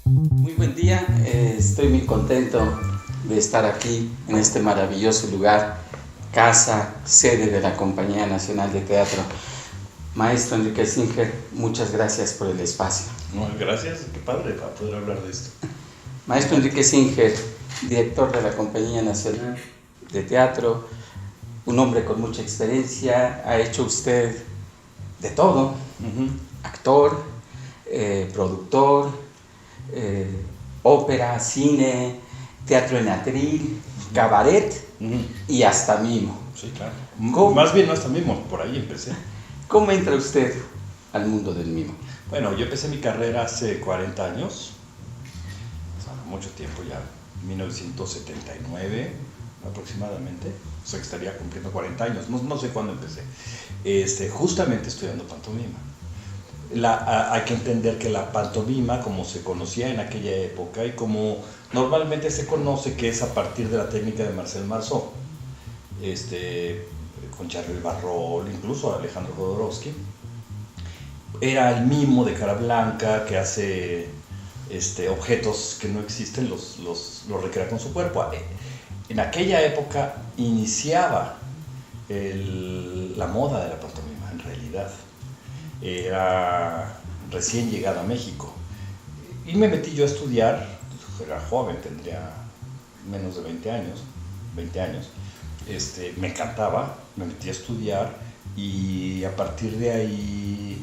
Muy buen día, estoy muy contento de estar aquí en este maravilloso lugar, casa, sede de la Compañía Nacional de Teatro. Maestro Enrique Singer, muchas gracias por el espacio. No, gracias, qué padre para poder hablar de esto. Maestro Enrique Singer, director de la Compañía Nacional de Teatro, un hombre con mucha experiencia, ha hecho usted de todo, actor, productor, ópera, cine, teatro en atril, cabaret y hasta mimo. Sí, claro. Más bien no hasta mimo, por ahí empecé. ¿Cómo entra usted al mundo del mimo? Bueno, yo empecé mi carrera hace 40 años, o sea, mucho tiempo ya, 1979 aproximadamente, o sea que estaría cumpliendo 40 años, no sé cuándo empecé, justamente estudiando pantomima. Hay que entender que la pantomima, como se conocía en aquella época y como normalmente se conoce, que es a partir de la técnica de Marcel Marceau, con Charlie Barrol, incluso Alejandro Jodorowsky, era el mimo de cara blanca que hace objetos que no existen, los recrea con su cuerpo. En aquella época iniciaba la moda de la pantomima, en realidad. Era recién llegada a México y me metí yo a estudiar. Era joven, tendría menos de 20 años, me encantaba, me metí a estudiar y a partir de ahí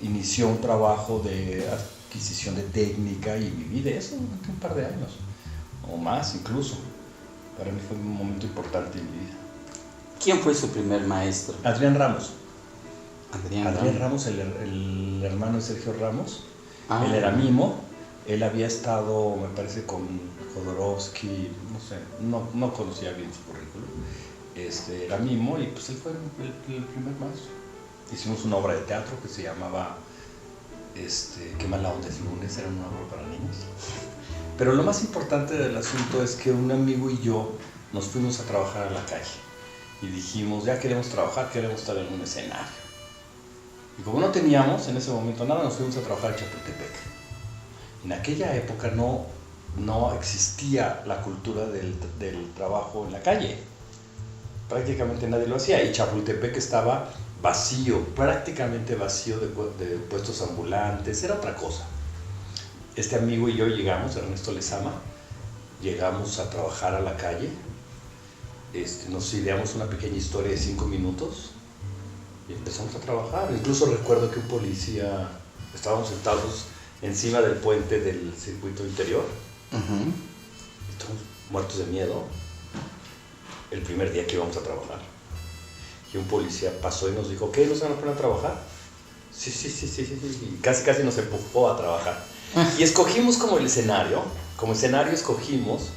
inició un trabajo de adquisición de técnica y viví de eso durante un par de años o más incluso. Para mí fue un momento importante en mi vida. ¿Quién fue su primer maestro? Adrián Ramos. Adrián Ramos, el hermano de Sergio Ramos. Él era mimo, él había estado, me parece, con Jodorowsky, no sé, no conocía bien su currículum. Era mimo y pues él fue el primer maestro. Hicimos una obra de teatro que se llamaba Qué mala onda es lunes, era una obra para niños. Pero lo más importante del asunto es que un amigo y yo nos fuimos a trabajar a la calle y dijimos, ya queremos trabajar, queremos estar en un escenario. Y como no teníamos en ese momento nada, nos fuimos a trabajar a Chapultepec. En aquella época no existía la cultura del trabajo en la calle. Prácticamente nadie lo hacía y Chapultepec estaba vacío, prácticamente vacío de puestos ambulantes, era otra cosa. Este amigo y yo llegamos, Ernesto Lezama, llegamos a trabajar a la calle, nos ideamos una pequeña historia de 5 minutos y empezamos a trabajar. Incluso recuerdo que un policía, estábamos sentados encima del puente del circuito interior, estábamos muertos de miedo, el primer día que íbamos a trabajar. Y un policía pasó y nos dijo, ¿qué? ¿No se van a poner a trabajar? Sí. Y casi nos empujó a trabajar. Y escogimos como escenario escogimos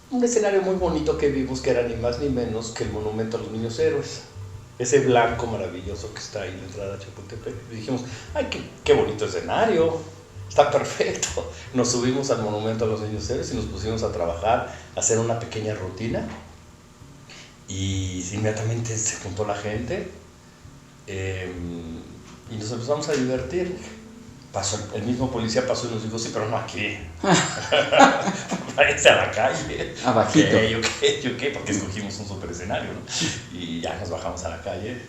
un escenario muy bonito que vimos, que era ni más ni menos que el Monumento a los Niños Héroes. Ese blanco maravilloso que está ahí en la entrada de Chapultepec. Y dijimos, ¡ay, qué bonito escenario! Está perfecto. Nos subimos al Monumento a los Niños Héroes y nos pusimos a trabajar, a hacer una pequeña rutina. Y inmediatamente se juntó la gente y nos empezamos a divertir. El mismo policía pasó y nos dijo, sí, pero no aquí. Váyanse a la calle. Abajito. ¿Qué? Porque escogimos un super escenario, ¿no? Y ya nos bajamos a la calle,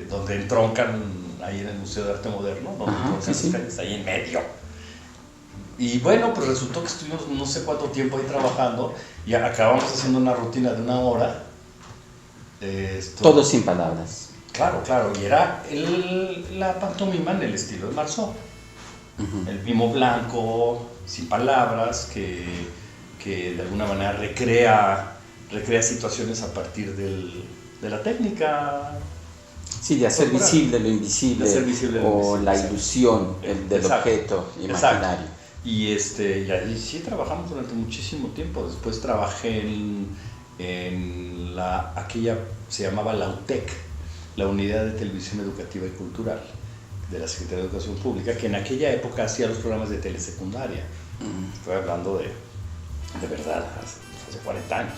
donde entroncan ahí en el Museo de Arte Moderno, donde entroncan las calles, ahí en medio. Y bueno, pues resultó que estuvimos no sé cuánto tiempo ahí trabajando y acabamos haciendo una rutina de 1 hora. Todo sin palabras. Claro, y era la pantomima en el estilo de Marceau. El mimo blanco, sin palabras, que de alguna manera recrea situaciones a partir de la técnica. Sí, de hacer visible lo invisible, o la ilusión del objeto imaginario. Y ahí sí trabajamos durante muchísimo tiempo. Después trabajé en aquella se llamaba la UTEC, la Unidad de Televisión Educativa y Cultural de la Secretaría de Educación Pública, que en aquella época hacía los programas de telesecundaria. Estoy hablando de verdad, hace 40 años.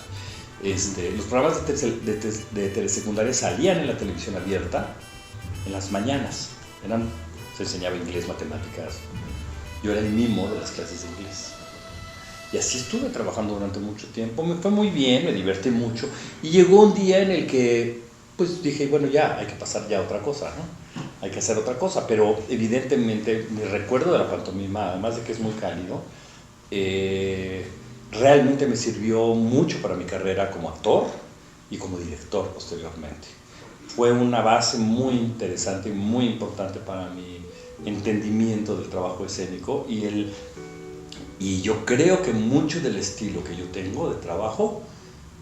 Los programas de telesecundaria salían en la televisión abierta en las mañanas. Eran se enseñaba inglés, matemáticas. Yo era el mimo de las clases de inglés. Y así estuve trabajando durante mucho tiempo. Me fue muy bien, me divertí mucho. Y llegó un día en el que pues dije, bueno, ya hay que pasar ya a otra cosa, ¿no? Hay que hacer otra cosa. Pero evidentemente mi recuerdo de la pantomima, además de que es muy cálido, realmente me sirvió mucho para mi carrera como actor y como director posteriormente. Fue una base muy interesante y muy importante para mi entendimiento del trabajo escénico y yo creo que mucho del estilo que yo tengo de trabajo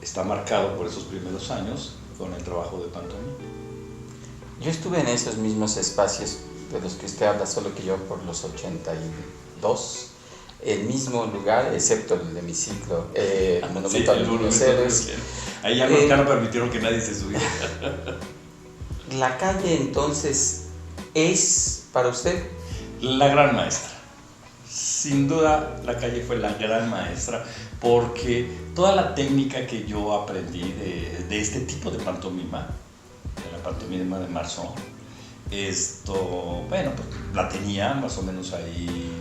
está marcado por esos primeros años con el trabajo de pantomima. Yo estuve en esos mismos espacios de los que usted habla, solo que yo por los 82, el mismo lugar, excepto el hemiciclo, el Monumento a los Niños Héroes. Ahí ya no permitieron que nadie se subiera. La calle entonces es para usted la gran maestra. Sin duda la calle fue la gran maestra porque toda la técnica que yo aprendí de este tipo de pantomima, de la pantomima de Marceau, bueno, pues la tenía más o menos ahí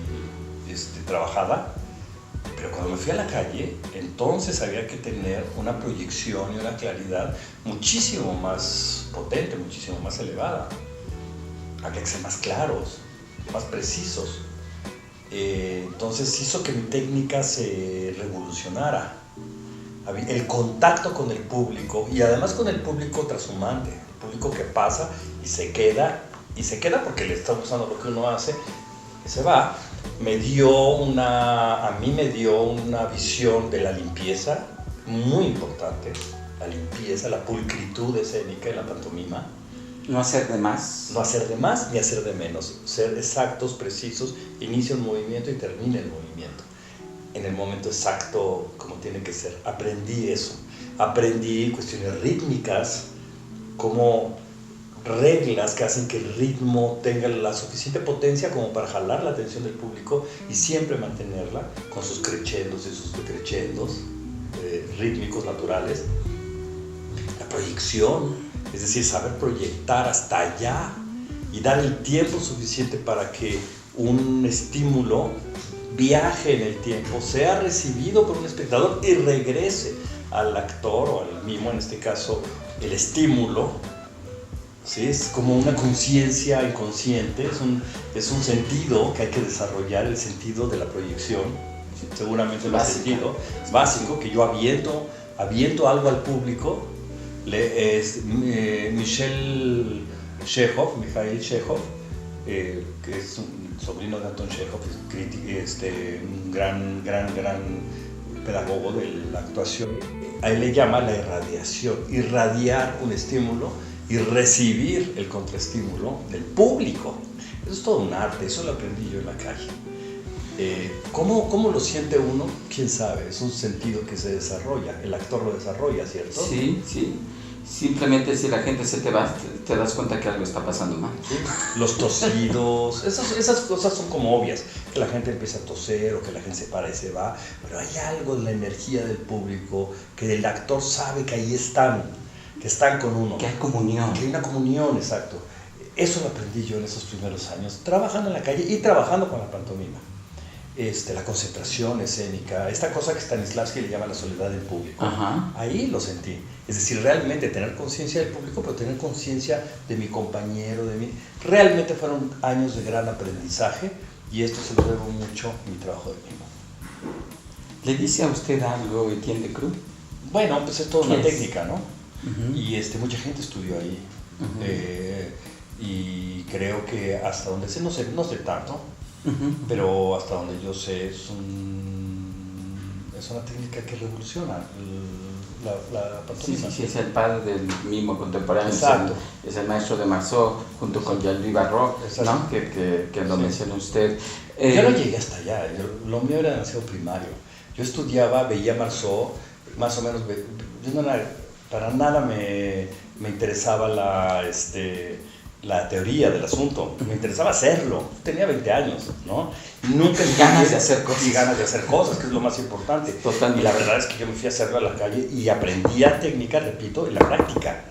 trabajada, pero cuando me fui a la calle, entonces había que tener una proyección y una claridad muchísimo más potente, muchísimo más elevada. Había que ser más claros, más precisos. Entonces hizo que mi técnica se revolucionara. El contacto con el público y además con el público trashumante, el público que pasa y se queda porque le está gustando lo que uno hace y se va. A mí me dio una visión de la limpieza muy importante, la limpieza, la pulcritud escénica en la pantomima. No hacer de más. No hacer de más ni hacer de menos. Ser exactos, precisos, inicia un movimiento y termina el movimiento. En el momento exacto, como tiene que ser. Aprendí eso. Aprendí cuestiones rítmicas, como reglas que hacen que el ritmo tenga la suficiente potencia como para jalar la atención del público y siempre mantenerla con sus crescendos y sus decrescendos rítmicos naturales. La proyección. Es decir, saber proyectar hasta allá y dar el tiempo suficiente para que un estímulo viaje en el tiempo, sea recibido por un espectador y regrese al actor o al mimo, en este caso, el estímulo. ¿Sí? Es como una conciencia inconsciente, es un sentido que hay que desarrollar, el sentido de la proyección, seguramente lo has sentido, básico, que yo aviento algo al público. Mikhail Chekhov, que es un sobrino de Anton Chekhov, un gran pedagogo de la actuación. A él le llama la irradiación, irradiar un estímulo y recibir el contraestímulo del público. Eso es todo un arte, eso lo aprendí yo en la calle. ¿Cómo lo siente uno? ¿Quién sabe? Es un sentido que se desarrolla, el actor lo desarrolla, ¿cierto? Sí. Simplemente si la gente se te va, te das cuenta que algo está pasando mal. ¿Sí? Los tosidos, esas cosas son como obvias, que la gente empieza a toser o que la gente se para y se va, pero hay algo en la energía del público, que el actor sabe que ahí están, que están con uno. Que hay comunión. Que hay una comunión, exacto. Eso lo aprendí yo en esos primeros años, trabajando en la calle y trabajando con la pantomima. La concentración escénica, esta cosa que Stanislavski le llama la soledad del público. Ajá. Ahí lo sentí. Es decir, realmente tener conciencia del público, pero tener conciencia de mi compañero, de mí. Realmente fueron años de gran aprendizaje y esto se lo debo mucho a mi trabajo de mimo. ¿Le dice a usted algo Etienne Decroux? Bueno, pues es toda una técnica, ¿no? Uh-huh. Y mucha gente estudió ahí. Uh-huh. Y creo que hasta donde sé, no sé tanto, uh-huh, pero hasta donde yo sé es una técnica que revoluciona la pantomima. Sí, es el padre del mimo contemporáneo. Exacto. Es el maestro de Marceau junto con Jean-Louis Barrault, ¿no? que lo mencionó usted. Yo no llegué hasta allá, lo mío era demasiado primario. Yo estudiaba, veía Marceau, más o menos, para nada me interesaba la teoría del asunto, me interesaba hacerlo. Tenía 20 años, ¿no? Nunca ganas de hacer cosas. Y ganas de hacer cosas, que es lo más importante. Totalmente. Y la verdad es que yo me fui a hacerlo a la calle y aprendí a técnica, repito, en la práctica.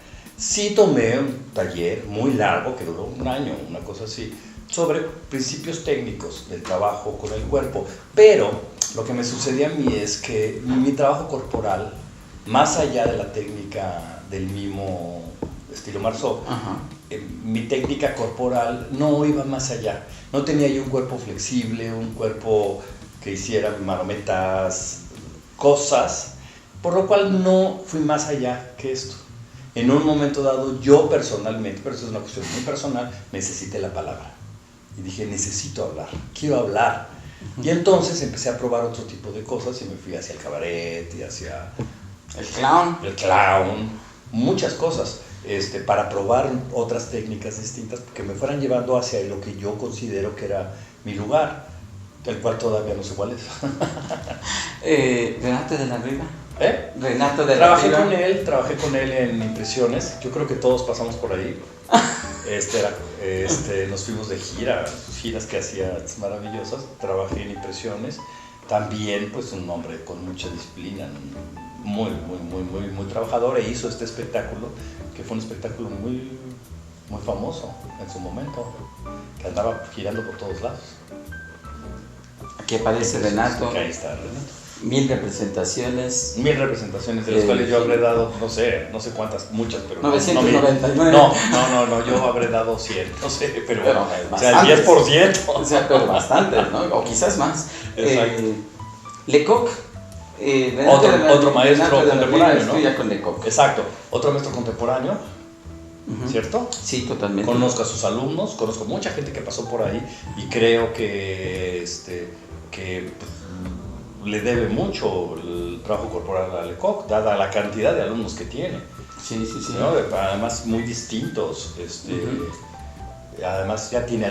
Sí tomé un taller muy largo que duró un año, una cosa así, sobre principios técnicos del trabajo con el cuerpo, pero lo que me sucedía a mí es que mi trabajo corporal, más allá de la técnica del mimo estilo Marceau, mi técnica corporal no iba más allá. No tenía yo un cuerpo flexible, un cuerpo que hiciera marometas, cosas, por lo cual no fui más allá que esto. En un momento dado, yo personalmente, pero eso es una cuestión muy personal, necesité la palabra. Y dije, necesito hablar, quiero hablar. Y entonces empecé a probar otro tipo de cosas y me fui hacia el cabaret y hacia el clown, muchas cosas, para probar otras técnicas distintas que me fueran llevando hacia lo que yo considero que era mi lugar, el cual todavía no sé cuál es. Renato de la Riva. Renato de la Riva. Trabajé con él en impresiones. Yo creo que todos pasamos por ahí. Nos fuimos de giras que hacía maravillosas. Trabajé en impresiones. También, pues, un hombre con mucha disciplina, muy trabajador, e hizo este espectáculo, que fue un espectáculo muy famoso en su momento, que andaba girando por todos lados. Aquí aparece Renato. Ahí está Renato. 1000 representaciones. 1000 representaciones, de las cuales yo habré dado, no sé cuántas, muchas, pero 999. No, yo habré dado 100, no sé, pero o sea, el 10%. O sea, pero bastante, ¿no? O quizás más. Lecoq. Otro maestro contemporáneo, ¿no? Estudia con Lecoq. Exacto, otro maestro contemporáneo, ¿cierto? Sí, totalmente. Conozco a sus alumnos, conozco mucha gente que pasó por ahí y creo que le debe mucho el trabajo corporal a Lecoq, dada la cantidad de alumnos que tiene. Sí. ¿No? Además, muy distintos. Además, ya tiene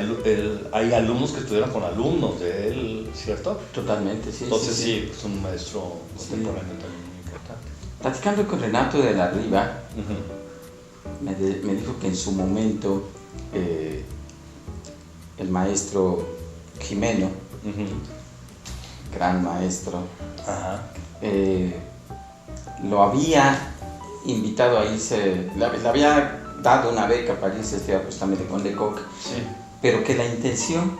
hay alumnos que estudiaron con alumnos de él, ¿cierto? Totalmente, sí. Entonces, sí, es un maestro contemporáneo también muy importante. Platicando con Renato de la Riva, me dijo que en su momento el maestro Jimeno, gran maestro, lo había invitado a irse, le había dado una beca para irse a estudiar justamente con Lecoq, pero que la intención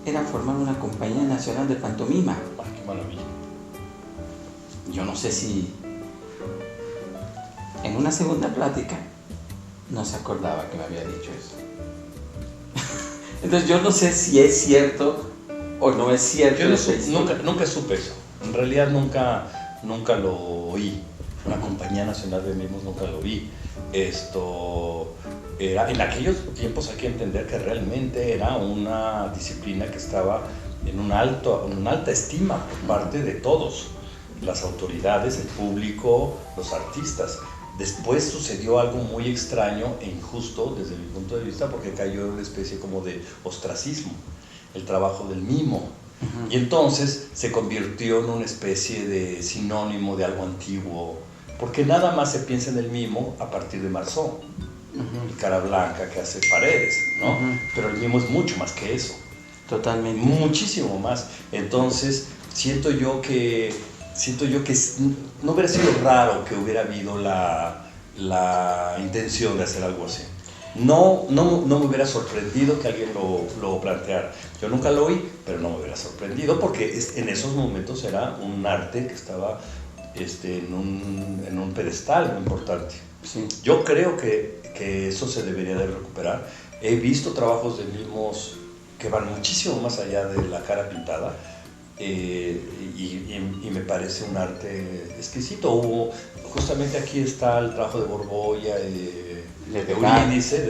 era formar una compañía nacional de pantomima. ¡Qué maravilla! Yo no sé si en una segunda plática no se acordaba que me había dicho eso. Entonces yo no sé si es cierto o no es cierto. Yo nunca supe eso. En realidad nunca lo oí. Una compañía nacional de mimos nunca lo vi. En aquellos tiempos hay que entender que realmente era una disciplina que estaba en una alta estima por parte de todos, las autoridades, el público, los artistas. Después sucedió algo muy extraño e injusto desde mi punto de vista, porque cayó en una especie como de ostracismo, el trabajo del mimo. Y entonces se convirtió en una especie de sinónimo de algo antiguo, porque nada más se piensa en el mimo a partir de Marceau, el cara blanca que hace paredes, ¿no? Pero el mimo es mucho más que eso. Totalmente. Muchísimo más. Entonces, siento yo que no hubiera sido raro que hubiera habido la intención de hacer algo así. No me hubiera sorprendido que alguien lo planteara. Yo nunca lo oí, pero no me hubiera sorprendido, porque en esos momentos era un arte que estaba en un pedestal muy importante. Sí. Yo creo que eso se debería de recuperar. He visto trabajos de mimos que van muchísimo más allá de la cara pintada, y me parece un arte exquisito. Justamente aquí está el trabajo de Borbolla, de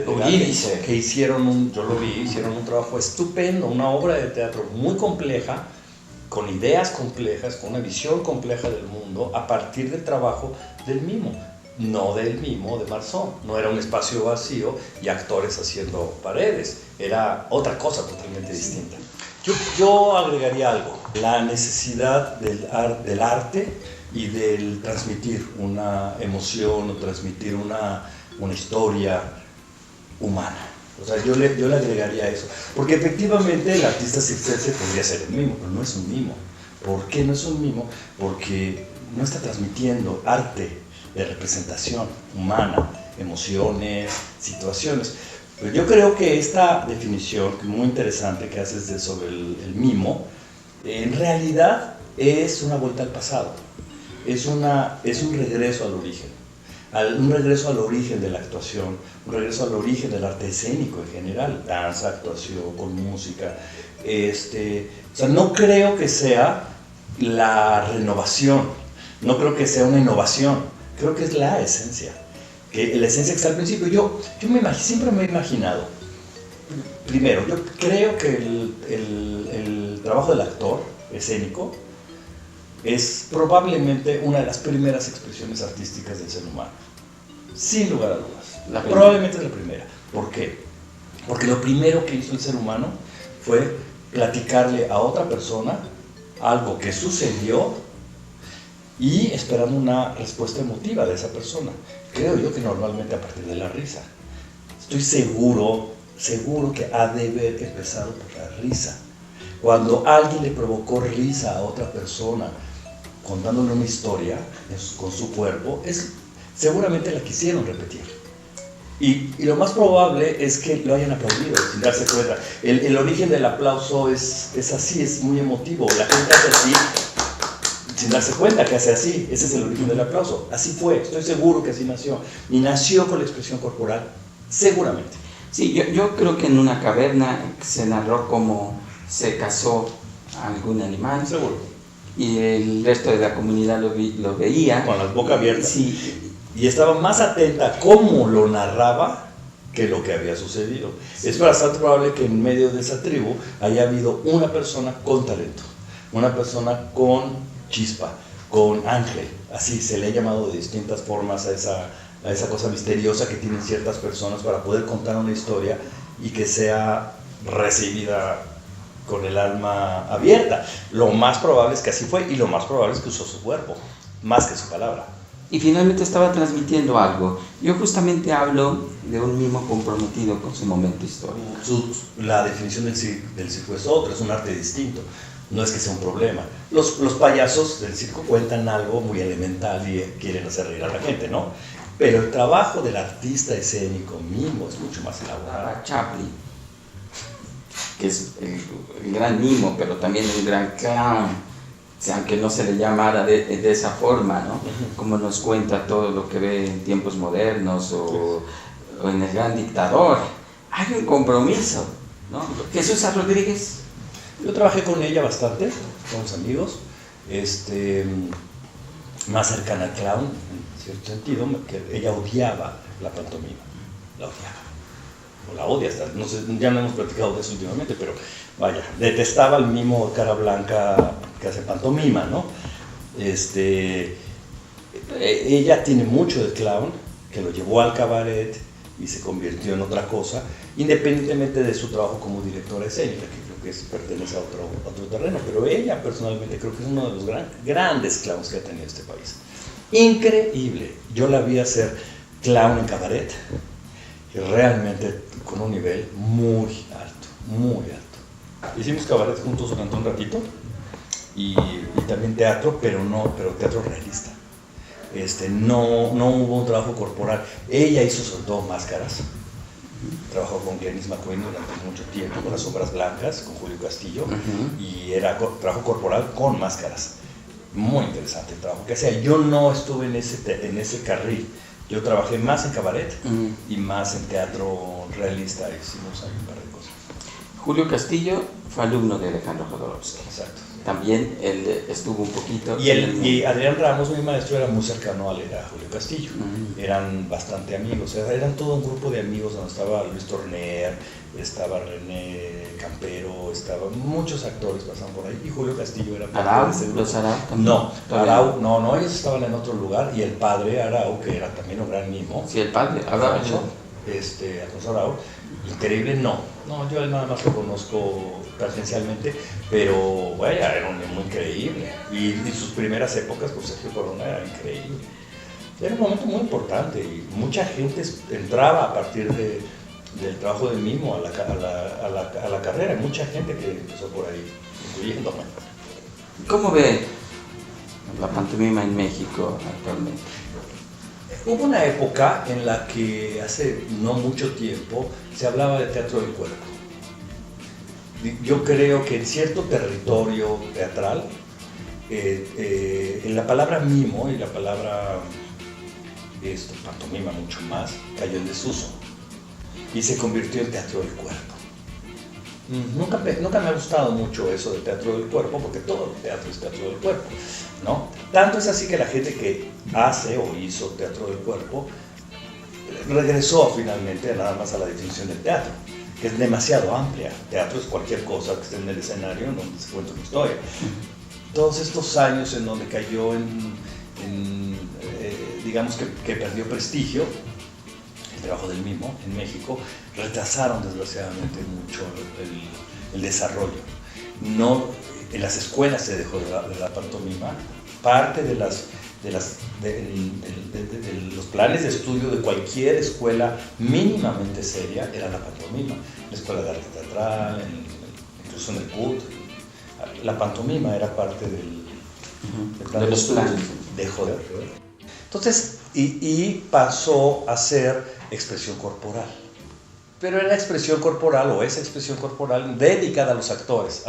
Eurídice, que hicieron un trabajo estupendo, una obra de teatro muy compleja, con ideas complejas, con una visión compleja del mundo, a partir del trabajo del mimo, no del mimo de Marceau. No era un espacio vacío y actores haciendo paredes, era otra cosa totalmente distinta. Yo agregaría algo, la necesidad del arte y del transmitir una emoción o transmitir una historia humana. O sea, yo le agregaría eso. Porque efectivamente el artista circense podría ser un mimo, pero no es un mimo. ¿Por qué no es un mimo? Porque no está transmitiendo arte de representación humana. emociones, situaciones. Pero yo creo que esta definición muy interesante que haces sobre el mimo, en realidad es una vuelta al pasado, es un regreso al origen. Un regreso al origen de la actuación, un regreso al origen del arte escénico en general, danza, actuación, con música. O sea, no creo que sea la renovación, no creo que sea una innovación, creo que es la esencia, que la esencia que está al principio. Yo siempre me he imaginado, primero, yo creo que el trabajo del actor escénico es probablemente una de las primeras expresiones artísticas del ser humano, sin lugar a dudas. Probablemente es la primera. ¿Por qué? Porque lo primero que hizo el ser humano fue platicarle a otra persona algo que sucedió y esperando una respuesta emotiva de esa persona. Creo yo que normalmente a partir de la risa. Estoy seguro que ha de haber empezado por la risa. Cuando alguien le provocó risa a otra persona contándole una historia con su cuerpo, seguramente la quisieron repetir. Y lo más probable es que lo hayan aplaudido sin darse cuenta. El origen del aplauso es así, es muy emotivo. La gente hace así sin darse cuenta que hace así. Ese es el origen del aplauso. Así fue, estoy seguro que así nació. Y nació con la expresión corporal, seguramente. Sí, yo creo que en una caverna se narró cómo se cazó a algún animal. Seguro. Y el resto de la comunidad lo veía. Con la boca abierta. Sí. Y estaba más atenta a cómo lo narraba que lo que había sucedido. Es bastante probable que en medio de esa tribu haya habido una persona con talento, una persona con chispa, con ángel. Así se le ha llamado de distintas formas a esa cosa misteriosa que tienen ciertas personas para poder contar una historia y que sea recibida con el alma abierta. Lo más probable es que así fue y lo más probable es que usó su cuerpo, más que su palabra. Y finalmente estaba transmitiendo algo. Yo justamente hablo de un mimo comprometido con su momento histórico. La definición del circo es otra, es un arte distinto. No es que sea un problema. Los payasos del circo cuentan algo muy elemental y quieren hacer reír a la gente, ¿no? Pero el trabajo del artista escénico mimo es mucho más elaborado. Chaplin, que es el gran mimo, pero también un gran clown, aunque no se le llamara de esa forma, ¿no? Como nos cuenta todo lo que ve en tiempos modernos o en El Gran Dictador. Hay un compromiso, ¿no? Jesús Rodríguez. Yo trabajé con ella bastante, somos amigos, más cercana al clown, en cierto sentido, que ella odiaba la pantomima, la odiaba. O la odia hasta, no sé, ya no hemos platicado de eso últimamente, pero vaya, detestaba el mimo de cara blanca que hace pantomima, ¿no? Ella tiene mucho de clown, que lo llevó al cabaret y se convirtió en otra cosa, independientemente de su trabajo como directora escénica, que creo que pertenece a otro terreno, pero ella personalmente creo que es uno de los grandes clowns que ha tenido este país. Increíble, yo la vi hacer clown en cabaret, y realmente con un nivel muy alto, muy alto. Hicimos cabaret juntos durante un ratito y también teatro, pero teatro realista. No hubo un trabajo corporal. Ella hizo sobre todo máscaras. Trabajó con Glenys McQueen durante mucho tiempo, con Las Sombras Blancas, con Julio Castillo, y era trabajo corporal con máscaras. Muy interesante el trabajo que hacía. Yo no estuve en ese carril. Yo trabajé más en cabaret y más en teatro realista. Hicimos ahí un par de cosas. Julio Castillo fue alumno de Alejandro Jodorowsky. Exacto. También él estuvo un poquito... Y Adrián Ramos, mi maestro, era muy cercano a Julio Castillo. Eran bastante amigos. Eran todo un grupo de amigos donde estaba Luis Torner, estaba René Campero, estaban muchos actores pasaban por ahí. Y Julio Castillo era parte de ese grupo. ¿Los Arau también? No, Arau, no, ellos estaban en otro lugar. Y el padre Arau, que era también un gran mimo. Sí, el padre, Arau. Alfonso Arau. Increíble, no, yo nada más lo conozco tangencialmente, pero vaya, era un muy increíble. Y sus primeras épocas con Sergio Corona era increíble. Era un momento muy importante y mucha gente entraba a partir del trabajo de mimo a la carrera. Mucha gente que empezó por ahí, incluyéndome. ¿Cómo ve la pantomima en México actualmente? Hubo una época en la que hace no mucho tiempo se hablaba de teatro del cuerpo. Yo creo que en cierto territorio teatral, en la palabra mimo y la palabra pantomima mucho más, cayó en desuso y se convirtió en teatro del cuerpo. Nunca me ha gustado mucho eso de teatro del cuerpo, porque todo el teatro es teatro del cuerpo, ¿no? Tanto es así que la gente que hace o hizo teatro del cuerpo regresó finalmente nada más a la definición del teatro, que es demasiado amplia. Teatro es cualquier cosa que esté en el escenario en donde se cuenta una historia. Todos estos años en donde cayó digamos que perdió prestigio, el trabajo del mimo en México, retrasaron desgraciadamente mucho el desarrollo. No, en las escuelas se dejó de la pantomima. Parte de los planes de estudio de cualquier escuela mínimamente seria era la pantomima. La escuela de arte teatral, incluso en el CUT, la pantomima era parte del plan de estudio. Dejó de haber. Entonces, y pasó a ser expresión corporal. Pero era expresión corporal, o es expresión corporal, dedicada a los actores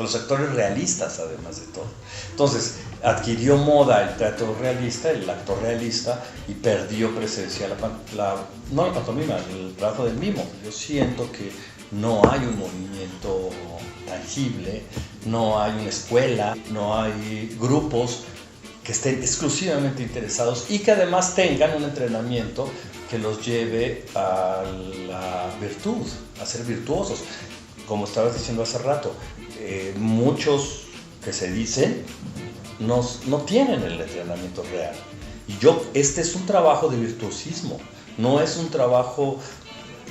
realistas además de todo. Entonces, adquirió moda el teatro realista, el actor realista, y perdió presencia no la pantomima, el trabajo del mimo. Yo siento que no hay un movimiento tangible, no hay una escuela, no hay grupos que estén exclusivamente interesados y que además tengan un entrenamiento que los lleve a la virtud, a ser virtuosos. Como estabas diciendo hace rato, muchos que se dicen no tienen el entrenamiento real. Y este es un trabajo de virtuosismo, no es un trabajo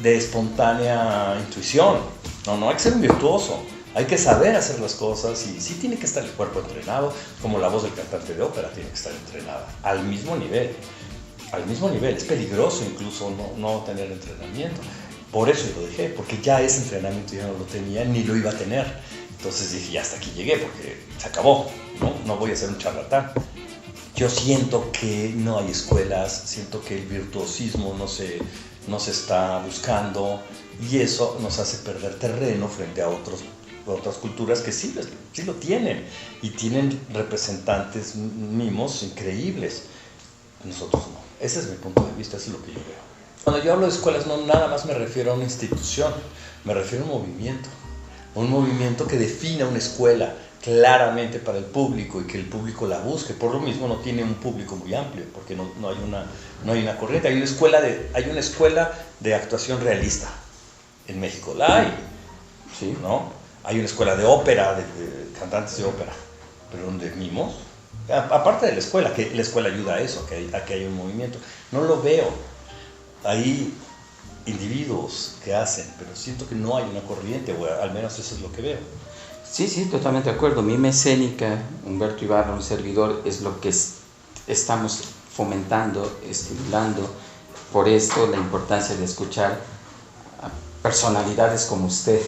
de espontánea intuición. No hay que ser un virtuoso. Hay que saber hacer las cosas y sí tiene que estar el cuerpo entrenado, como la voz del cantante de ópera tiene que estar entrenada, al mismo nivel. Al mismo nivel, es peligroso incluso no tener entrenamiento. Por eso yo lo dejé, porque ya ese entrenamiento ya no lo tenía ni lo iba a tener. Entonces dije, ya hasta aquí llegué, porque se acabó, no voy a ser un charlatán. Yo siento que no hay escuelas, siento que el virtuosismo no se está buscando y eso nos hace perder terreno frente a otras culturas que sí lo tienen y tienen representantes mimos increíbles. Nosotros no. Ese es mi punto de vista, eso es lo que yo veo. Cuando yo hablo de escuelas, no nada más me refiero a una institución, me refiero a un movimiento que defina una escuela claramente para el público y que el público la busque. Por lo mismo no tiene un público muy amplio, porque no hay una corriente. Hay una escuela de actuación realista en México, la hay, ¿sí? ¿No? Hay una escuela de ópera, de cantantes de ópera, pero donde mimos. Aparte de la escuela, que la escuela ayuda a eso, a que haya un movimiento. No lo veo. Hay individuos que hacen, pero siento que no hay una corriente, o al menos eso es lo que veo. Sí, totalmente de acuerdo. Mima escénica, Humberto Ibarra, un servidor, es lo que estamos fomentando, estimulando. Por esto la importancia de escuchar a personalidades como usted,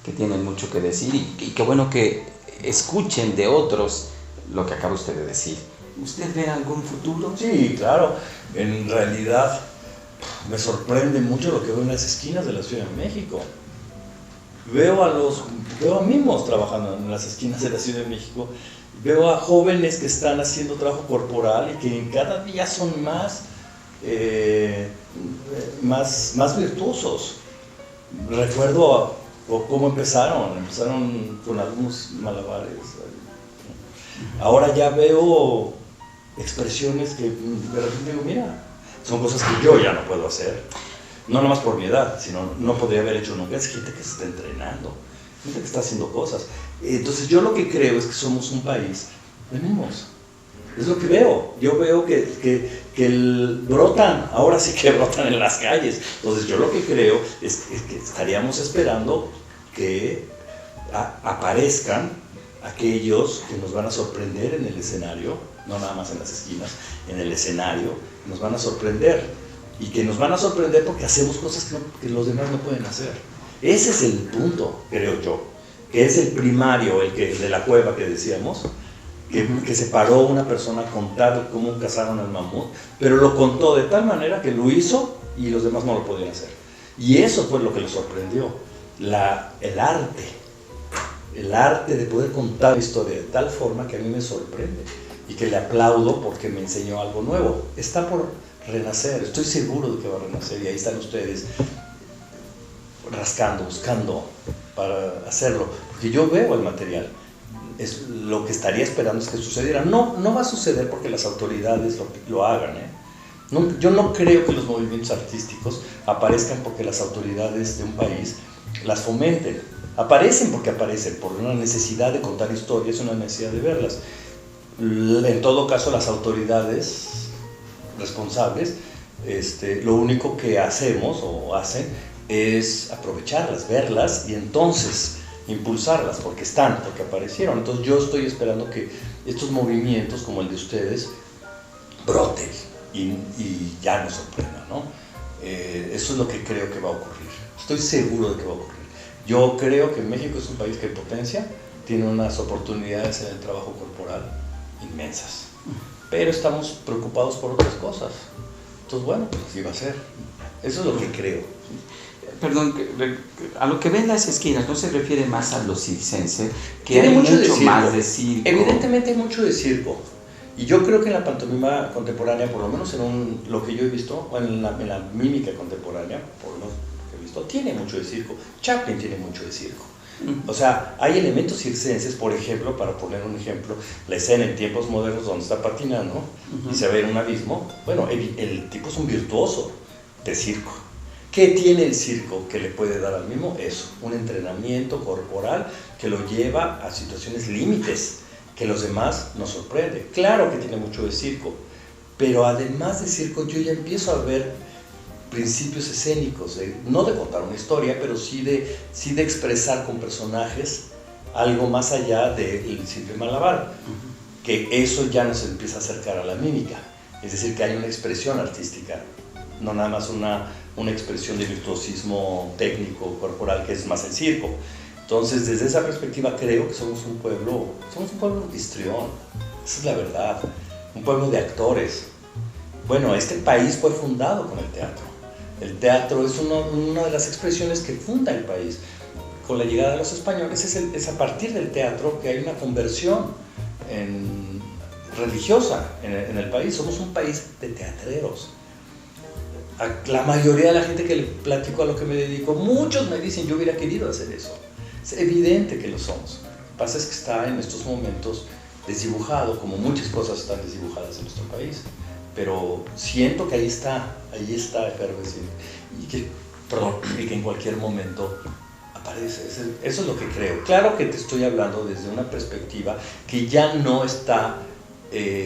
que tienen mucho que decir, y qué bueno que escuchen de otros lo que acaba usted de decir. ¿Usted ve algún futuro? Sí, claro. En realidad me sorprende mucho lo que veo en las esquinas de la Ciudad de México. Veo a mimos trabajando en las esquinas de la Ciudad de México. Veo a jóvenes que están haciendo trabajo corporal y que cada día son más virtuosos. Recuerdo cómo empezaron con algunos malabares. Ahora ya veo expresiones que de repente digo, mira, son cosas que yo ya no puedo hacer. No nomás por mi edad, sino no podría haber hecho nunca. Es gente que se está entrenando, gente que está haciendo cosas. Entonces yo lo que creo es que somos un país de mimos. Es lo que veo. Yo veo que brotan, ahora sí que brotan en las calles. Entonces yo lo que creo es que estaríamos esperando que aparezcan aquellos que nos van a sorprender en el escenario, no nada más en las esquinas, en el escenario, nos van a sorprender. Y que nos van a sorprender porque hacemos cosas que los demás no pueden hacer. Ese es el punto, creo yo, que es el primario, el de la cueva que decíamos. que se paró una persona a contar cómo cazaron al mamut, pero lo contó de tal manera que lo hizo y los demás no lo podían hacer. Y eso fue lo que les sorprendió, el arte de poder contar la historia de tal forma que a mí me sorprende y que le aplaudo porque me enseñó algo nuevo. Está por renacer, estoy seguro de que va a renacer, y ahí están ustedes rascando, buscando para hacerlo, porque yo veo el material. Es lo que estaría esperando es que sucediera. No va a suceder porque las autoridades lo hagan, ¿eh? Yo no creo que los movimientos artísticos aparezcan porque las autoridades de un país las fomenten. Aparecen porque aparecen, por una necesidad de contar historias, una necesidad de verlas. En todo caso, las autoridades responsables, lo único que hacemos o hacen es aprovecharlas, verlas y entonces impulsarlas, porque aparecieron. Entonces yo estoy esperando que estos movimientos como el de ustedes broten y ya nos sorprendan, ¿no? Eso es lo que creo que va a ocurrir. Estoy seguro de que va a ocurrir. Yo creo que México es un país que en potencia tiene unas oportunidades en el trabajo corporal inmensas, pero estamos preocupados por otras cosas. Entonces, bueno, pues así va a ser. Eso es lo que creo. Perdón, a lo que ven las esquinas no se refiere más a lo circense, que tiene hay mucho más de circo. Evidentemente hay mucho de circo. Y yo creo que en la pantomima contemporánea, por lo menos lo que yo he visto, en la mímica contemporánea, por lo menos que he visto, tiene mucho de circo. Chaplin tiene mucho de circo. O sea, hay elementos circenses, por ejemplo, para poner un ejemplo, la escena en tiempos modernos donde está patinando y se ve en un abismo. Bueno, el tipo es un virtuoso de circo. ¿Qué tiene el circo que le puede dar al mimo? Eso, un entrenamiento corporal que lo lleva a situaciones límites, que los demás nos sorprende. Claro que tiene mucho de circo, pero además de circo yo ya empiezo a ver principios escénicos, no de contar una historia, pero sí de expresar con personajes algo más allá del simple malabar, que eso ya nos empieza a acercar a la mímica, es decir, que hay una expresión artística, no nada más una expresión de virtuosismo técnico, corporal, que es más el circo. Entonces, desde esa perspectiva creo que somos un pueblo histrión, esa es la verdad, un pueblo de actores. Bueno, este país fue fundado con el teatro. El teatro es una de las expresiones que funda el país. Con la llegada de los españoles es a partir del teatro que hay una conversión religiosa en el país. Somos un país de teatreros. La mayoría de la gente que le platico a lo que me dedico, muchos me dicen, yo hubiera querido hacer eso. Es evidente que lo somos. Lo que pasa es que está en estos momentos desdibujado, como muchas cosas están desdibujadas en nuestro país. Pero siento que ahí está efervescente y que en cualquier momento aparece. Eso es lo que creo. Claro que te estoy hablando desde una perspectiva que ya no está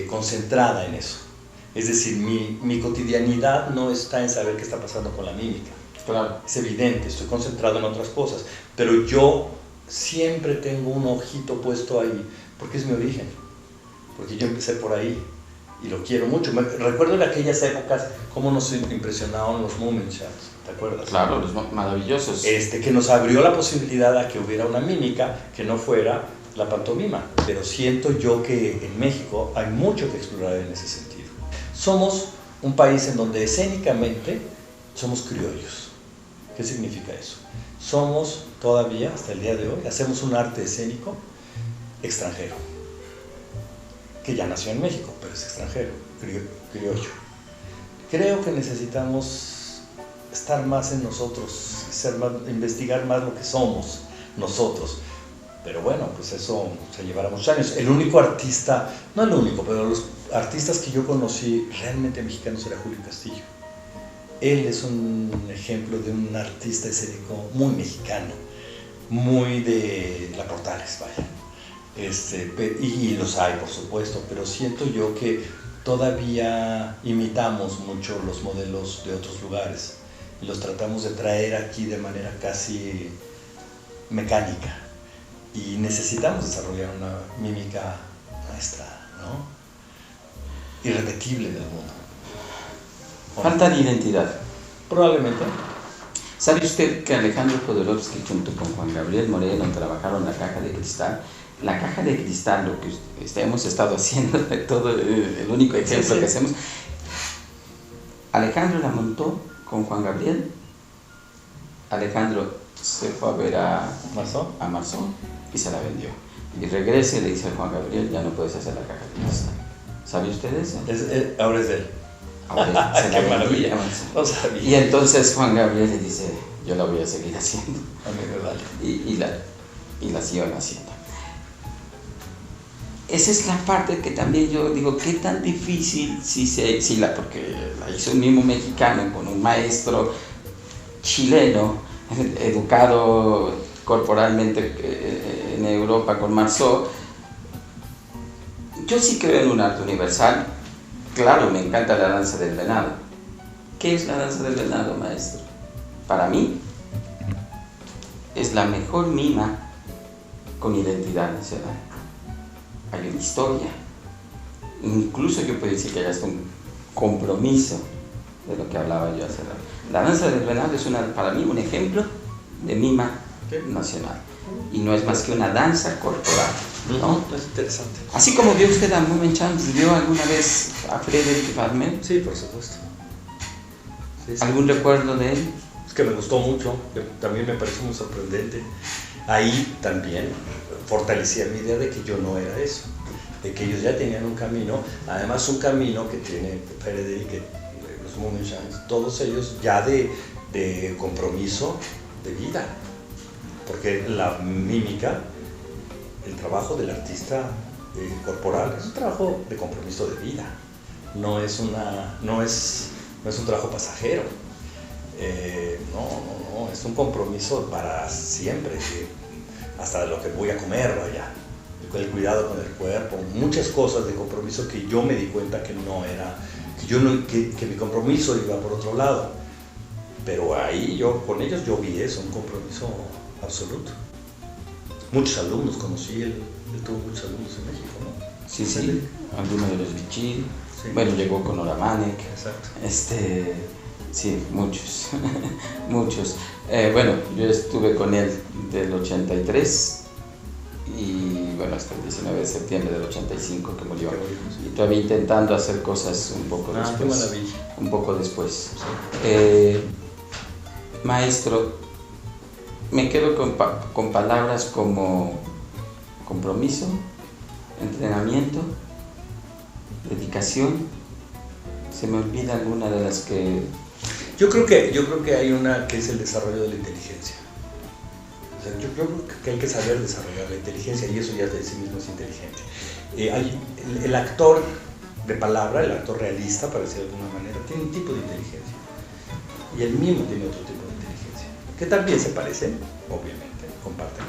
concentrada en eso. Es decir, mi cotidianidad no está en saber qué está pasando con la mímica. Claro. Es evidente, estoy concentrado en otras cosas, pero yo siempre tengo un ojito puesto ahí, porque es mi origen, porque yo empecé por ahí y lo quiero mucho. Recuerdo en aquellas épocas cómo nos impresionaron los Moment Shots, ¿te acuerdas? Claro, los maravillosos. Que nos abrió la posibilidad a que hubiera una mímica que no fuera la pantomima, pero siento yo que en México hay mucho que explorar en ese sentido. Somos un país en donde escénicamente somos criollos. ¿Qué significa eso? Somos todavía, hasta el día de hoy, hacemos un arte escénico extranjero, que ya nació en México, pero es extranjero, criollo. Creo que necesitamos estar más en nosotros, investigar más lo que somos nosotros. Pero bueno, pues eso se llevará muchos años. El único artista, no el único, pero los artistas que yo conocí realmente mexicanos era Julio Castillo. Él es un ejemplo de un artista escénico muy mexicano, muy de la Portales, vaya. Y los hay, por supuesto, pero siento yo que todavía imitamos mucho los modelos de otros lugares y los tratamos de traer aquí de manera casi mecánica. Y necesitamos desarrollar una mímica nuestra, ¿no? Irrepetible del mundo. Falta de identidad. Probablemente. ¿Sabe usted que Alejandro Jodorowsky junto con Juan Gabriel Moreno trabajaron La Caja de Cristal? la caja de cristal, lo que hemos estado haciendo, todo el único ejemplo que hacemos, Alejandro la montó con Juan Gabriel. Alejandro se fue a ver a Marzón y se la vendió. Y regresa y le dice a Juan Gabriel, ya no puedes hacer la caja de cristal. ¿Sabe usted eso? Ahora es de él. Ahora se la Qué maravilla. No sabía. Y entonces Juan Gabriel le dice, yo la voy a seguir haciendo. A mí me vale. Y la siguen haciendo. Esa es la parte que también yo digo, qué tan difícil porque la hizo un mismo mexicano con un maestro chileno, educado corporalmente en Europa con Marceau. Yo sí creo en un arte universal. Claro, me encanta la danza del venado. ¿Qué es la danza del venado, maestro? Para mí, es la mejor mima con identidad nacional. Hay una historia. Incluso yo puedo decir que hay hasta un compromiso de lo que hablaba yo hace rato. La danza del venado es para mí un ejemplo de mima nacional. Y no es más que una danza corporal, ¿no? Es interesante. Así como vio usted a Moment Chance, ¿vio alguna vez a Frédéric Farmer? Sí, por supuesto. Sí. ¿Algún recuerdo de él? Es que me gustó mucho, que también me pareció muy sorprendente. Ahí también fortalecía mi idea de que yo no era eso, de que ellos ya tenían un camino, además un camino que tiene Frédéric, los Moment Chance, todos ellos ya de compromiso de vida. Porque la mímica, el trabajo del artista corporal, es un trabajo de compromiso de vida. No es un trabajo pasajero. No, es un compromiso para siempre, hasta de lo que voy a comer, vaya, el cuidado con el cuerpo, muchas cosas de compromiso que yo me di cuenta que no era, que mi compromiso iba por otro lado. Pero ahí con ellos yo vi eso, un compromiso absoluto. Muchos alumnos conocí, él tuvo muchos alumnos en México, ¿no? Sí, algunos de los Bichir, sí. Bueno, llegó con Oramanek. Exacto. Sí, muchos, muchos. Bueno, yo estuve con él del 83 y bueno, hasta el 19 de septiembre del 85 que murió. Y todavía intentando hacer cosas un poco después. Qué maravilla. Un poco después. Sí. Maestro, me quedo con palabras como compromiso, entrenamiento, dedicación. Se me olvida alguna de las que... Yo creo que hay una que es el desarrollo de la inteligencia. O sea, yo creo que hay que saber desarrollar la inteligencia y eso ya de sí mismo es inteligente. El actor de palabra, el actor realista, para decirlo de alguna manera, tiene un tipo de inteligencia y el mimo tiene otro tipo de inteligencia, que también se parecen, obviamente, comparten,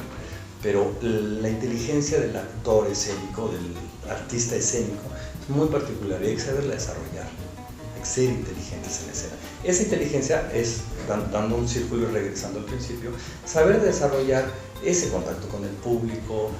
pero la inteligencia del actor escénico, del artista escénico, es muy particular y hay que saberla desarrollar. Ser inteligentes en la escena. Esa inteligencia es, dando un círculo y regresando al principio, saber desarrollar ese contacto con el público,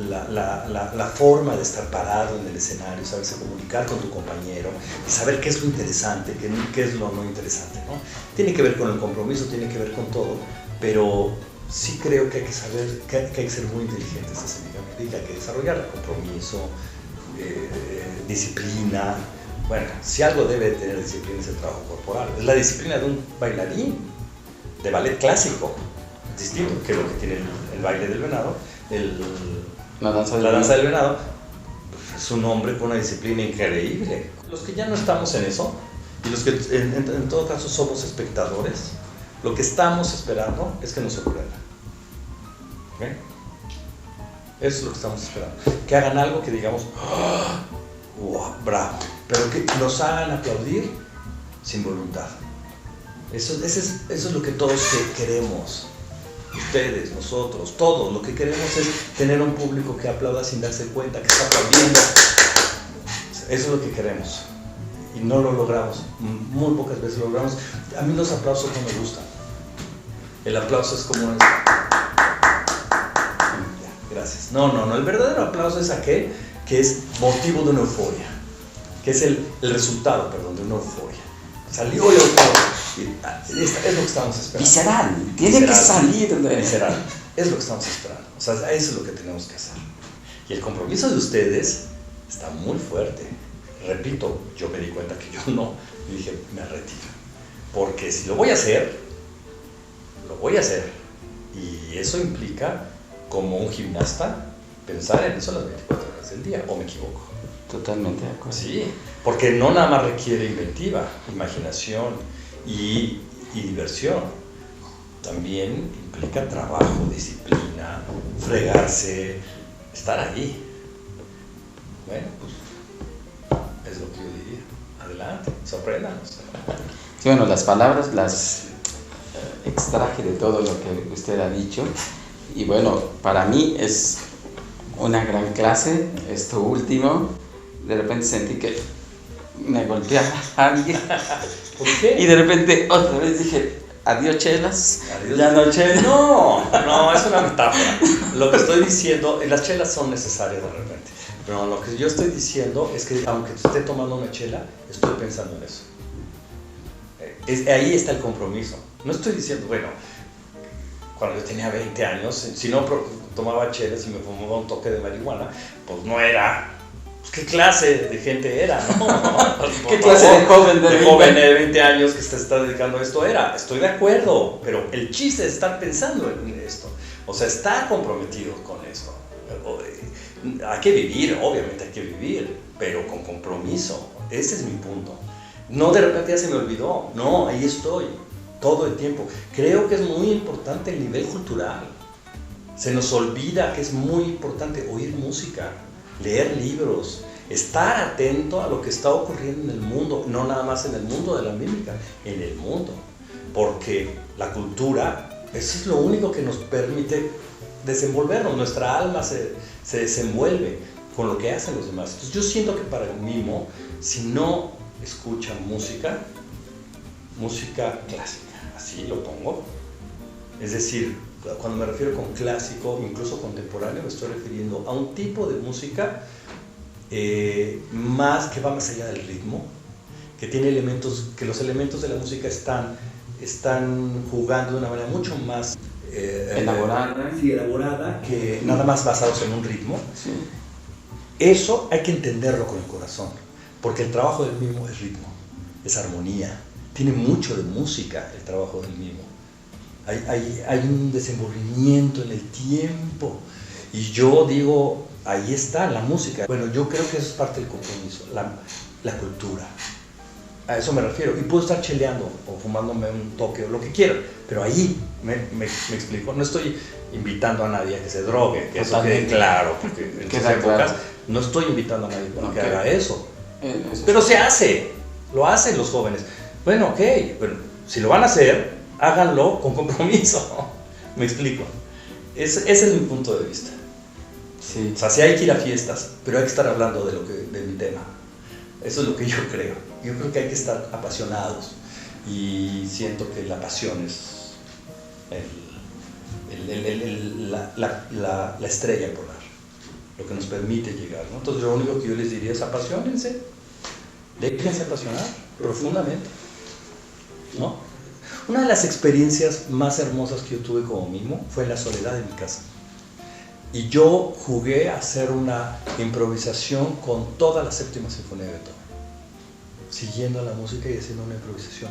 la forma de estar parado en el escenario, saberse comunicar con tu compañero, saber qué es lo interesante, qué es lo no interesante, ¿no? Tiene que ver con el compromiso, tiene que ver con todo, pero sí creo que hay que saber, que hay que ser muy inteligentes escénicamente y que hay que desarrollar compromiso, disciplina. Bueno, si algo debe tener disciplina es el trabajo corporal. Es la disciplina de un bailarín de ballet clásico. Es distinto que lo que tiene el baile del venado. La danza del venado pues, es un hombre con una disciplina increíble. Los que ya no estamos en eso, y los que en todo caso somos espectadores, lo que estamos esperando es que nos ocurra. ¿Okay? Eso es lo que estamos esperando. Que hagan algo que digamos, ¡oh! ¡Wow! ¡Bravo! Pero que nos hagan aplaudir sin voluntad. Eso es lo que todos queremos. Ustedes, nosotros, todos. Lo que queremos es tener un público que aplauda sin darse cuenta, que está aplaudiendo. Eso es lo que queremos. Y no lo logramos. Muy pocas veces lo logramos. A mí los aplausos no me gustan. El aplauso es como un... Gracias. No. El verdadero aplauso es aquel que es motivo de una euforia. Que es el resultado, de una euforia. Salió el aplauso. Es lo que estamos esperando. Visceral. Tiene que salir. Visceral. Es lo que estamos esperando. O sea, eso es lo que tenemos que hacer. Y el compromiso de ustedes está muy fuerte. Repito, yo me di cuenta que yo no. Y dije, me retiro. Porque si lo voy a hacer, lo voy a hacer. Y eso implica, como un gimnasta, pensar en eso las 24 horas del día. ¿O me equivoco? Totalmente de acuerdo. Sí, porque no nada más requiere inventiva, imaginación y diversión. También implica trabajo, disciplina, fregarse, estar ahí. Bueno, pues es lo que yo diría. Adelante, sorpréndanos. Sí, bueno, las palabras las extraje de todo lo que usted ha dicho. Y bueno, para mí es una gran clase, esto último. De repente sentí que me golpeaba a alguien. ¿Por qué? Y de repente otra vez dije, adiós chelas. Adiós. Ya no chelas. No, es una metáfora. Lo que estoy diciendo, las chelas son necesarias de repente. Pero lo que yo estoy diciendo es que aunque esté tomando una chela, estoy pensando en eso. Ahí está el compromiso. No estoy diciendo, bueno, cuando yo tenía 20 años, si no tomaba chelas y me fumaba un toque de marihuana, pues no era... ¿Qué clase de gente era? ¿No? ¿Qué clase de joven de 20 años que se está dedicando a esto era? Estoy de acuerdo, pero el chiste es estar pensando en esto. O sea, estar comprometido con esto. Hay que vivir, obviamente hay que vivir, pero con compromiso. Ese es mi punto. No de repente ya se me olvidó. No, ahí estoy, todo el tiempo. Creo que es muy importante el nivel cultural. Se nos olvida que es muy importante oír música, leer libros, estar atento a lo que está ocurriendo en el mundo, no nada más en el mundo de la mímica, en el mundo, porque la cultura, eso es lo único que nos permite desenvolvernos, nuestra alma se desenvuelve con lo que hacen los demás. Entonces yo siento que para el mimo, si no escuchan música clásica, así lo pongo, es decir, cuando me refiero con clásico, incluso contemporáneo, me estoy refiriendo a un tipo de música más que va más allá del ritmo, que tiene elementos, que los elementos de la música están jugando de una manera mucho más elaborada, que nada más basados en un ritmo. Sí. Eso hay que entenderlo con el corazón, porque el trabajo del mimo es ritmo, es armonía, tiene mucho de música el trabajo del mimo. Hay un desenvolvimiento en el tiempo. Y yo digo, ahí está la música. Bueno, yo creo que eso es parte del compromiso, la cultura. A eso me refiero. Y puedo estar cheleando o fumándome un toque o lo que quiera, pero ahí me explico. No estoy invitando a nadie a que se drogue, que eso quede claro, porque en esas épocas no estoy invitando a nadie a que haga eso. Pero se hace, lo hacen los jóvenes. Bueno, ok, pero si lo van a hacer, háganlo con compromiso. Me explico. Ese es mi punto de vista. Sí. O sea, sí hay que ir a fiestas, pero hay que estar hablando de mi tema. Eso es lo que yo creo. Yo creo que hay que estar apasionados. Y siento que la pasión es la estrella polar, lo que nos permite llegar, ¿no? Entonces, lo único que yo les diría es apasionense. Déjense apasionar profundamente, ¿no? Una de las experiencias más hermosas que yo tuve como mimo fue en la soledad de mi casa. Y yo jugué a hacer una improvisación con toda la séptima sinfonía de Beethoven, siguiendo la música y haciendo una improvisación.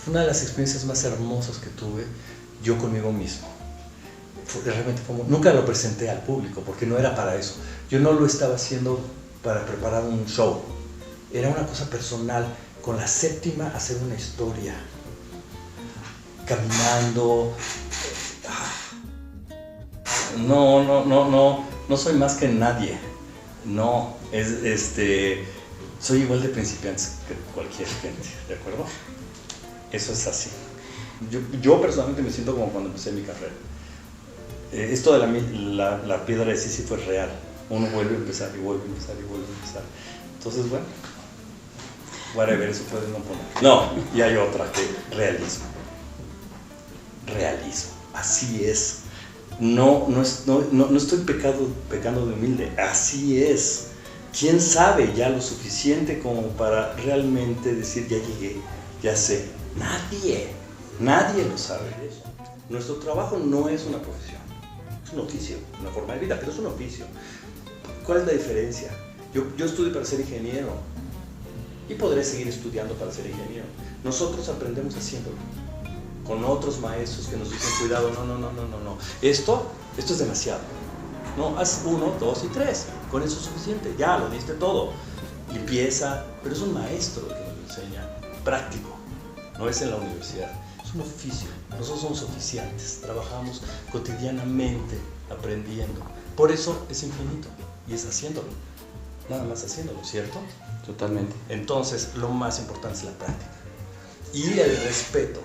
Fue una de las experiencias más hermosas que tuve yo conmigo mismo. Realmente nunca lo presenté al público porque no era para eso. Yo no lo estaba haciendo para preparar un show. Era una cosa personal, con la séptima hacer una historia. Caminando. No soy más que nadie. No, soy igual de principiantes que cualquier gente, ¿de acuerdo? Eso es así. Yo personalmente me siento como cuando empecé mi carrera. Esto de la piedra de Sísifo es real. Uno vuelve a empezar y vuelve a empezar y vuelve a empezar. Entonces, bueno, whatever, eso puedes no poner. No, y hay otra que realismo. Realismo, así es. No estoy pecando de humilde, así es. ¿Quién sabe ya lo suficiente como para realmente decir ya llegué, ya sé? Nadie lo sabe. Nuestro trabajo no es una profesión, Es un oficio, una forma de vida, pero es un oficio. ¿Cuál es la diferencia? Yo estudio para ser ingeniero y podré seguir estudiando para ser ingeniero. Nosotros aprendemos haciéndolo, con otros maestros que nos dicen, cuidado, no. Esto es demasiado. No, haz 1, 2 y 3. Con eso es suficiente. Ya, lo diste todo. Limpieza, pero es un maestro el que nos lo enseña. Práctico. No es en la universidad. Es un oficio. Nosotros somos oficiantes. Trabajamos cotidianamente aprendiendo. Por eso es infinito. Y es haciéndolo. Nada más haciéndolo, ¿cierto? Totalmente. Entonces, lo más importante es la práctica. Y el respeto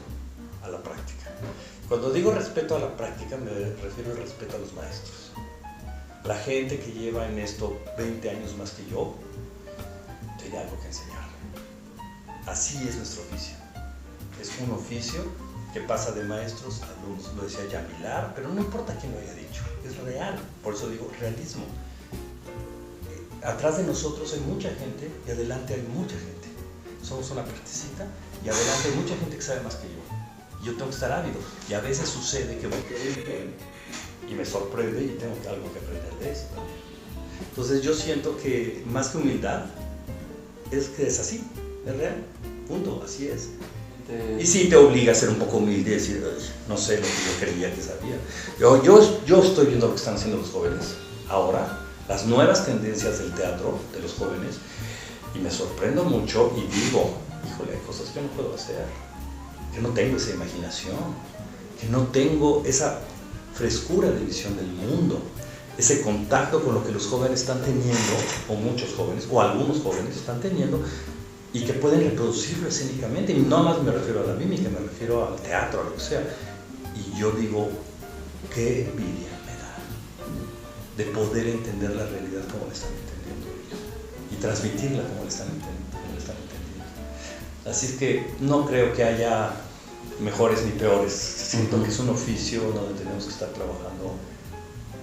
a la práctica. Cuando digo respeto a la práctica, me refiero al respeto a los maestros. La gente que lleva en esto 20 años más que yo, tiene algo que enseñarle. Así es nuestro oficio. Es un oficio que pasa de maestros a alumnos. Lo decía Yamilar, pero no importa quién lo haya dicho. Es real. Por eso digo realismo. Atrás de nosotros hay mucha gente y adelante hay mucha gente. Somos una partecita y adelante hay mucha gente que sabe más que yo. Y yo tengo que estar ávido. Y a veces sucede que voy y me sorprende y tengo algo que aprender de eso también. Entonces yo siento que más que humildad es que es así, es real, punto, así es. Y sí te obliga a ser un poco humilde y decir, no sé lo que yo creía que sabía. Yo estoy viendo lo que están haciendo los jóvenes ahora, las nuevas tendencias del teatro de los jóvenes, y me sorprendo mucho y digo, híjole, hay cosas que no puedo hacer, que no tengo esa imaginación, que no tengo esa frescura de visión del mundo, ese contacto con lo que los jóvenes están teniendo, o muchos jóvenes, o algunos jóvenes están teniendo, y que pueden reproducirlo escénicamente. Y no más me refiero a la mímica, me refiero al teatro, a lo que sea. Y yo digo, qué envidia me da de poder entender la realidad como la están entendiendo ellos, y transmitirla como la están entendiendo. Así es que no creo que haya mejores ni peores. Siento que es un oficio donde tenemos que estar trabajando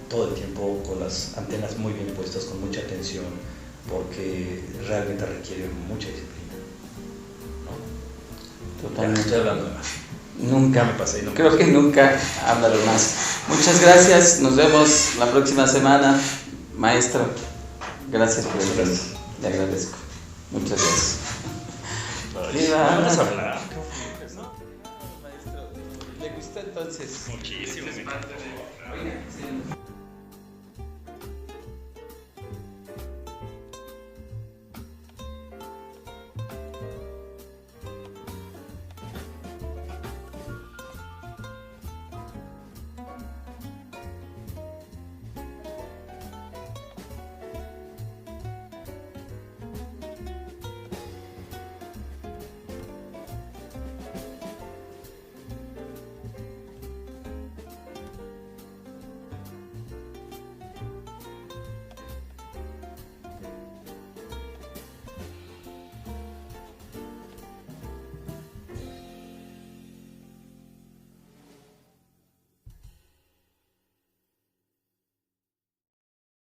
todo el tiempo con las antenas muy bien puestas, con mucha atención, porque realmente requiere mucha disciplina, ¿no? Totalmente. Estoy hablando de más. Nunca. Me pasé, no Creo que nunca háblalo más. Muchas gracias. Nos vemos la próxima semana. Maestro, gracias por el tiempo. Le agradezco. Muchas gracias. Vamos a hablar. ¿Le gustó entonces? Muchísimo.